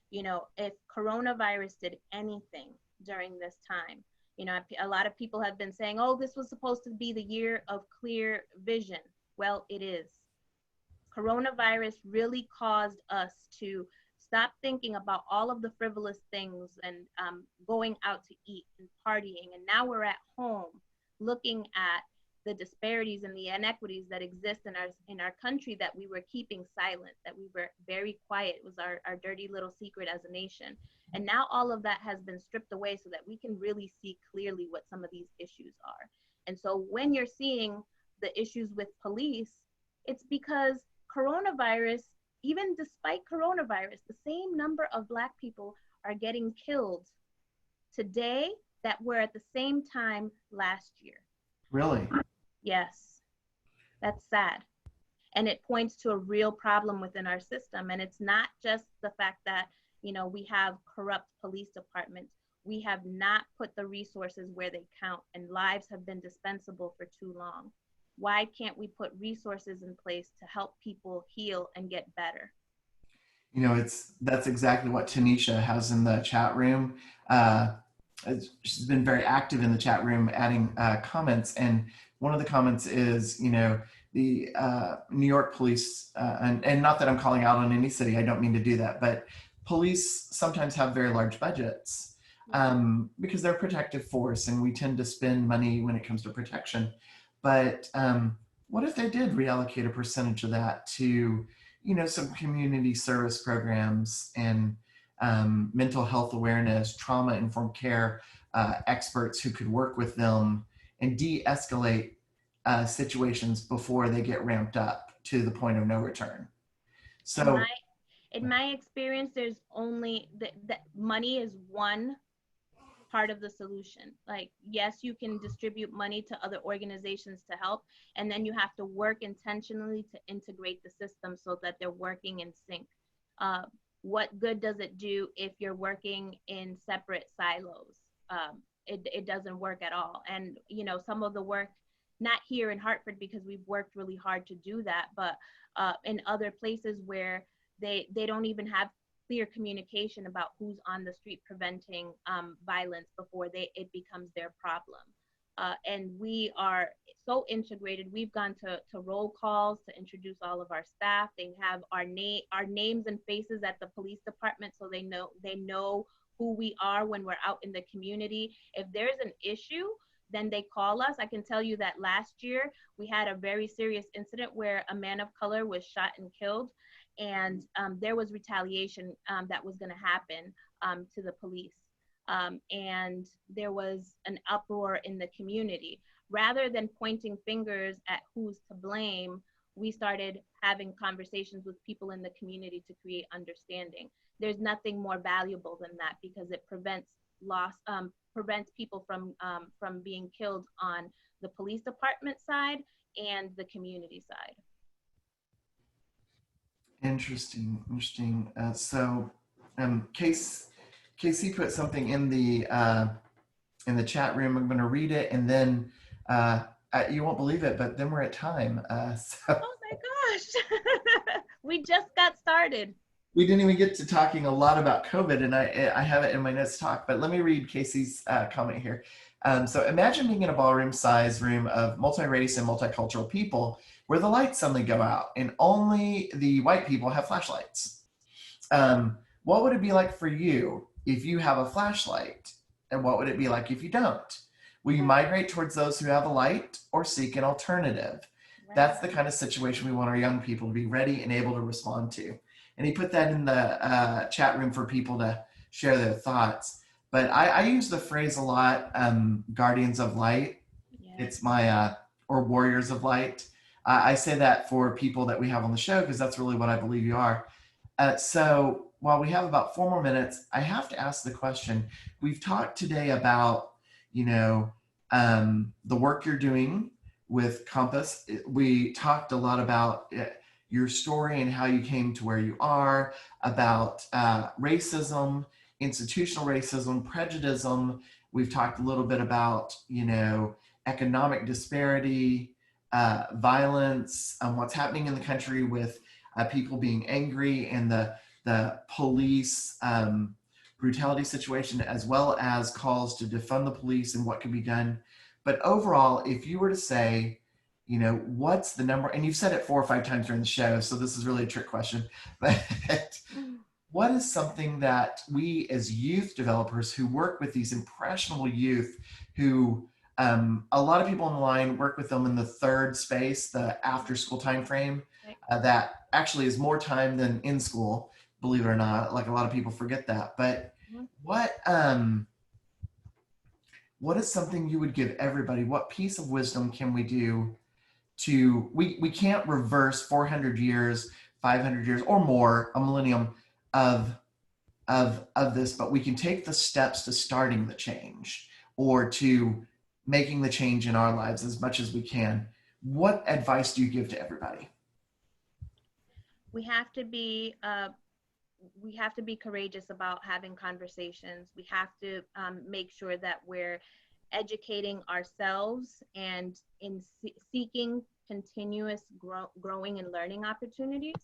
you know, if coronavirus did anything during this time, you know, a lot of people have been saying, oh, this was supposed to be the year of clear vision. Well, it is. Coronavirus really caused us to stop thinking about all of the frivolous things and going out to eat and partying. And now we're at home looking at the disparities and the inequities that exist in our country that we were keeping silent, that we were very quiet. It was our dirty little secret as a nation. And now all of that has been stripped away so that we can really see clearly what some of these issues are. And so when you're seeing the issues with police, it's because coronavirus, even despite coronavirus, the same number of Black people are getting killed today that were at the same time last year. Really? Yes, that's sad. And it points to a real problem within our system. And it's not just the fact that, you know, we have corrupt police departments. We have not put the resources where they count, and lives have been dispensable for too long. Why can't we put resources in place to help people heal and get better? You know, that's exactly what Tanisha has in the chat room. She's been very active in the chat room, adding comments. And one of the comments is, you know, the New York police, and not that I'm calling out on any city, I don't mean to do that, but police sometimes have very large budgets because they're a protective force and we tend to spend money when it comes to protection. But what if they did reallocate a percentage of that to, you know, some community service programs and mental health awareness, trauma-informed care experts who could work with them and de-escalate situations before they get ramped up to the point of no return. So in my experience, there's only that money is one part of the solution. Like, yes, you can distribute money to other organizations to help, and then you have to work intentionally to integrate the system so that they're working in sync. What good does it do if you're working in separate silos? It doesn't work at all. And, you know, some of the work, not here in Hartford because we've worked really hard to do that, but in other places where they don't even have clear communication about who's on the street preventing violence before it becomes their problem. And we are so integrated. We've gone to roll calls to introduce all of our staff. They have our names and faces at the police department, so they know who we are when we're out in the community. If there's an issue, then they call us. I can tell you that last year we had a very serious incident where a man of color was shot and killed, and there was retaliation that was going to happen to the police. And there was an uproar in the community. Rather than pointing fingers at who's to blame, we started having conversations with people in the community to create understanding. There's nothing more valuable than that because it prevents people from being killed on the police department side and the community side. Interesting. So Casey put something in the chat room. I'm going to read it, and then you won't believe it, but then we're at time. So oh my gosh, we just got started. We didn't even get to talking a lot about COVID, and I have it in my notes to talk. But let me read Casey's comment here. So imagine being in a ballroom-sized room of multi-race and multicultural people, where the lights suddenly go out and only the white people have flashlights. What would it be like for you if you have a flashlight? And what would it be like if you don't? Will you migrate towards those who have a light or seek an alternative? Right. That's the kind of situation we want our young people to be ready and able to respond to. And he put that in the chat room for people to share their thoughts. But I use the phrase a lot, guardians of light. Yes. It's my, or warriors of light. I say that for people that we have on the show because that's really what I believe you are. So while we have about 4 more minutes, I have to ask the question. We've talked today about, the work you're doing with Compass. We talked a lot about your story and how you came to where you are, about racism, institutional racism, prejudice. We've talked a little bit about, economic disparity, violence, what's happening in the country with people being angry and the police brutality situation, as well as calls to defund the police and what can be done. But overall, if you were to say, what's the number, and you've said it 4 or 5 times during the show, so this is really a trick question, but what is something that we as youth developers who work with these impressionable youth who a lot of people online work with them in the third space, the after school time frame, that actually is more time than in school, believe it or not. Like a lot of people forget that. But what is something you would give everybody? What piece of wisdom can we do to, we can't reverse 400 years, 500 years or more, a millennium of this, but we can take the steps to starting the change or to making the change in our lives as much as we can. What advice do you give to everybody? We have to be courageous about having conversations. We have to make sure that we're educating ourselves and in seeking continuous growing and learning opportunities.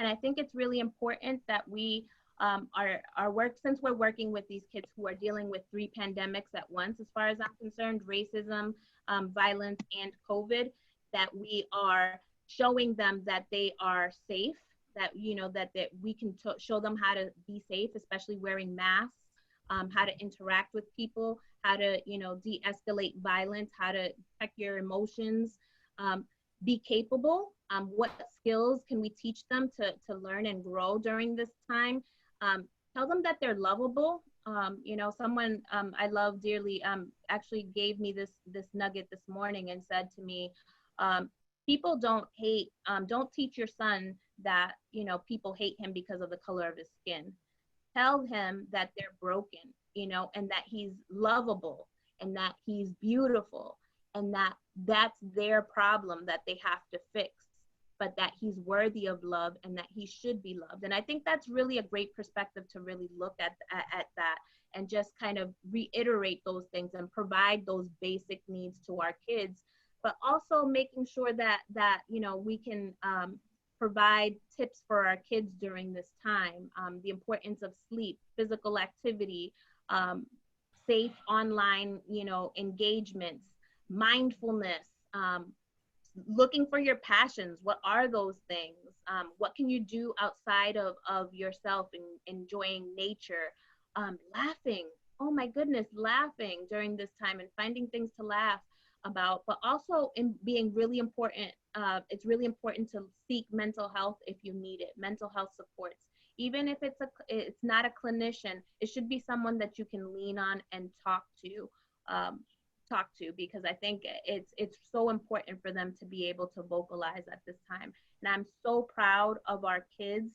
And I think it's really important that we our work, since we're working with these kids who are dealing with 3 pandemics at once, as far as I'm concerned, racism, violence, and COVID, that we are showing them that they are safe, that, that we can show them how to be safe, especially wearing masks, how to interact with people, how to, de-escalate violence, how to check your emotions, be capable. What skills can we teach them to learn and grow during this time? Tell them that they're lovable. Someone I love dearly actually gave me this nugget this morning and said to me, people don't hate, don't teach your son that, people hate him because of the color of his skin. Tell him that they're broken, and that he's lovable and that he's beautiful and that that's their problem that they have to fix, but that he's worthy of love and that he should be loved. And I think that's really a great perspective to really look at that and just kind of reiterate those things and provide those basic needs to our kids, but also making sure that we can provide tips for our kids during this time, the importance of sleep, physical activity, safe online, engagements, mindfulness, looking for your passions. What are those things? What can you do outside of yourself and enjoying nature? Laughing, oh my goodness, laughing during this time and finding things to laugh about, but also in being really important. It's really important to seek mental health if you need it, mental health supports. Even if it's not a clinician, it should be someone that you can lean on and talk to, because I think it's so important for them to be able to vocalize at this time. And I'm so proud of our kids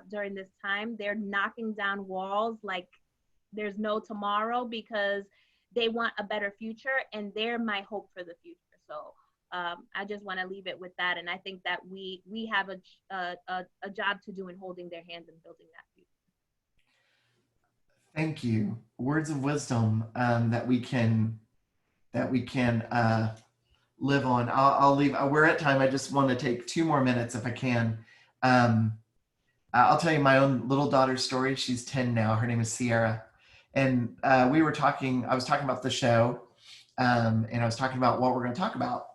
during this time. They're knocking down walls like there's no tomorrow because they want a better future, and they're my hope for the future. So I just want to leave it with that. And I think that we have a job to do in holding their hands and building that future. Thank you. Words of wisdom that we can live on. I'll leave. We're at time. I just want to take 2 more minutes if I can. I'll tell you my own little daughter's story. She's 10 now. Her name is Sierra. And I was talking about the show, and I was talking about what we're going to talk about.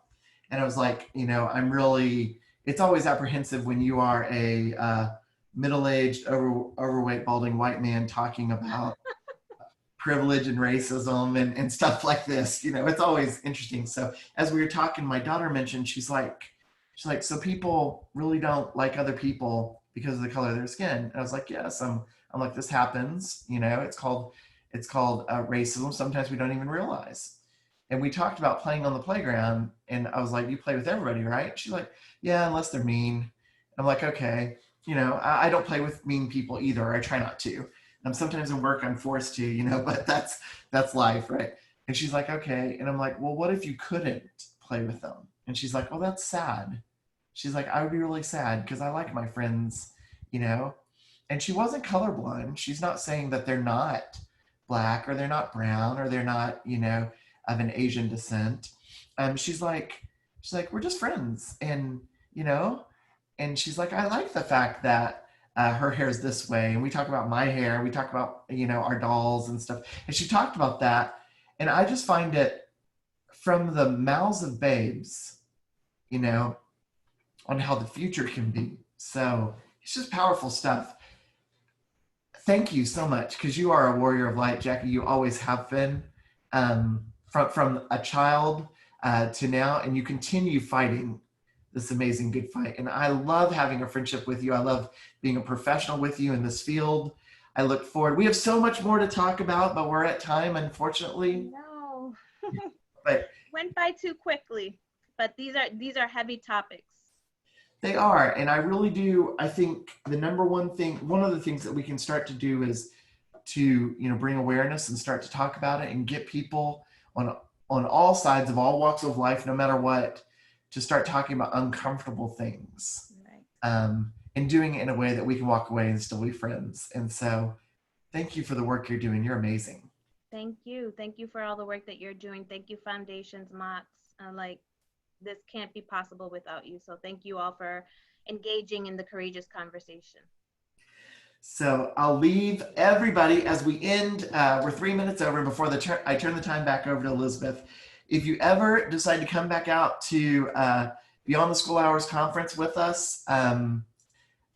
And I was like, it's always apprehensive when you are a middle-aged, overweight, balding white man talking about privilege and racism and stuff like this. It's always interesting. So as we were talking, my daughter mentioned, she's like, She's like, so people really don't like other people because of the color of their skin. And I was like, yes. I'm like, this happens, you know, it's called racism. Sometimes we don't even realize. And we talked about playing on the playground, and I was like, you play with everybody, right? She's like, yeah, unless they're mean. I'm like, okay, you know, I don't play with mean people either. Or I try not to. Sometimes in work I'm forced to, you know, but that's life, right? And she's like, okay. And I'm like, well, what if you couldn't play with them? And she's like, well, that's sad. She's like, I would be really sad because I like my friends, you know. And she wasn't colorblind. She's not saying that they're not black or they're not brown or they're not, you know, of an Asian descent. She's like, we're just friends, and you know. And she's like, I like the fact that her hair is this way, and we talk about my hair, we talk about, you know, our dolls and stuff, and she talked about that, and I just find it from the mouths of babes, you know, on how the future can be. So it's just powerful stuff. Thank you so much, because you are a warrior of light, Jackie. You always have been, from a child to now, and you continue fighting this amazing good fight. And I love having a friendship with you. I love being a professional with you in this field. I look forward. We have so much more to talk about, but we're at time, unfortunately. No. But went by too quickly. But these are heavy topics. they are, and I really do. I think the number one thing, one of the things that we can start to do is to, you know, bring awareness and start to talk about it and get people on all sides of all walks of life, no matter what, to start talking about uncomfortable things, Right. And doing it in a way that we can walk away and still be friends. And so thank you for the work you're doing. You're amazing. Thank you. Thank you for all the work that you're doing. Thank you, Foundations, Mox. Like, this can't be possible without you. So thank you all for engaging in the courageous conversation. So I'll leave everybody as we end. We're 3 minutes over before I turn the time back over to Elizabeth. If you ever decide to come back out to Beyond the School Hours Conference with us,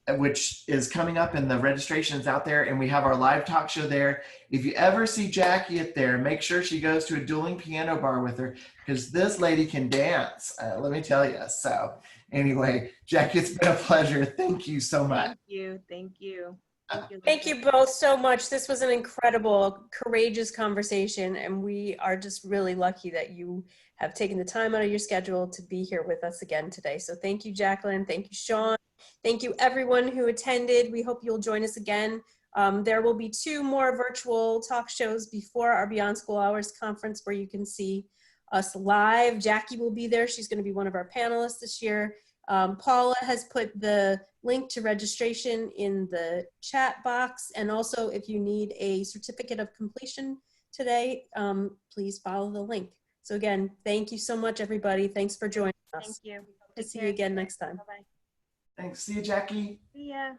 which is coming up, and the registration is out there, and we have our live talk show there. If you ever see Jackie at there, make sure she goes to a dueling piano bar with her, because this lady can dance, let me tell you. So anyway, Jackie, it's been a pleasure. Thank you so much. Thank you. Thank you. Thank you. Thank you both so much. This was an incredible, courageous conversation, and we are just really lucky that you have taken the time out of your schedule to be here with us again today. So thank you, Jacquelyn. Thank you, Shawn. Thank you, everyone who attended. We hope you'll join us again. There will be 2 more virtual talk shows before our Beyond School Hours conference where you can see us live. Jackie will be there. She's going to be one of our panelists this year. Paula has put the link to registration in the chat box. And also, if you need a certificate of completion today, please follow the link. So again, thank you so much, everybody. Thanks for joining us. Thank you. Hope to see you again next time. Bye-bye. Thanks. See you, Jackie. See ya.